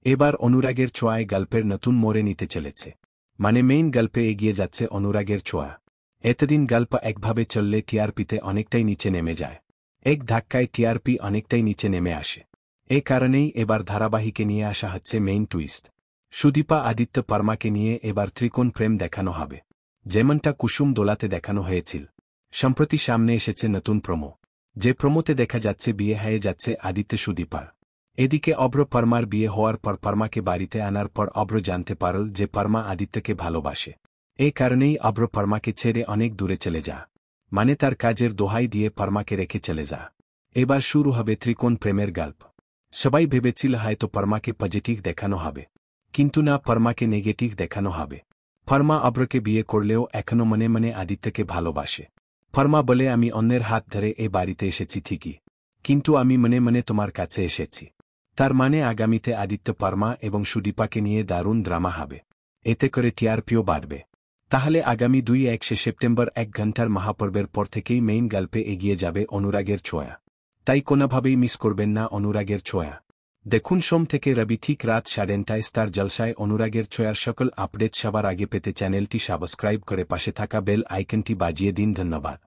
এবার অনুরাগের ছোঁয়ায় গল্পের নতুন মোড়ে নিতে চলেছে। মানে মেইন গল্পে এগিয়ে যাচ্ছে অনুরাগের ছোঁয়া। এতদিন গল্প একভাবে চললে টিআরপিতে অনেকটাই নিচে নেমে যায়। এক ধাক্কায় টিআরপি অনেকটাই নিচে নেমে আসে। এ কারণেই এবার ধারাবাহিকে নিয়ে আসা হচ্ছে মেইন টুইস্ট। সুদীপা আদিত্য পরমাকে নিয়ে এবার ত্রিকোণ প্রেম দেখানো হবে, যেমনটা কুসুম দোলাতে দেখানো হয়েছিল। সম্প্রতি সামনে এসেছে নতুন প্রোমো, যে প্রোমোতে দেখা যাচ্ছে বিয়ে হয়ে যাচ্ছে আদিত্য সুদীপার। এদিকে অব্র পরমার বিয়ে হওয়ার পর পরমাকে বাড়িতে আনার পর অব্র জানতে পারল যে পরমা আদিত্যকে ভালোবাসে। এই কারণেই অব্র পরমাকে ছেড়ে অনেক দূরে চলে যা, মানে তার কাজের দোহাই দিয়ে পরমাকে রেখে চলে যা। এবার শুরু হবে ত্রিকোণ প্রেমের গল্প। সবাই ভেবেছিল হয়তো পরমাকে পজিটিভ দেখানো হবে, কিন্তু না, পরমাকে নেগেটিভ দেখানো হবে। পরমা অব্রকে বিয়ে করলেও এখনো মনে মনে আদিত্যকে ভালোবাসে। পরমা বলে, আমি অন্যের হাত ধরে এ বাড়িতে এসেছি ঠিকই, কিন্তু আমি মনে মনে তোমার কাছে এসেছি। তার মানে আগামীতে আদিত্য পরমা এবং সুদীপাকে নিয়ে দারুণ ড্রামা হবে, এতে করে টিআরপিও বাড়বে। তাহলে আগামী 2-1 সেপ্টেম্বর 1 ঘন্টার মহাপর্বের পর থেকেই মেইন গল্পে এগিয়ে যাবে অনুরাগের ছোঁয়া। তাই কোনোভাবেই মিস করবেন না অনুরাগের ছোঁয়া। দেখুন সোম থেকে রবি ঠিক রাত 9:30টায় স্টার জলসায় অনুরাগের ছোঁয়ার সকল আপডেট সবার আগে পেতে চ্যানেলটি সাবস্ক্রাইব করে পাশে থাকা বেল আইকনটি বাজিয়ে দিন। ধন্যবাদ।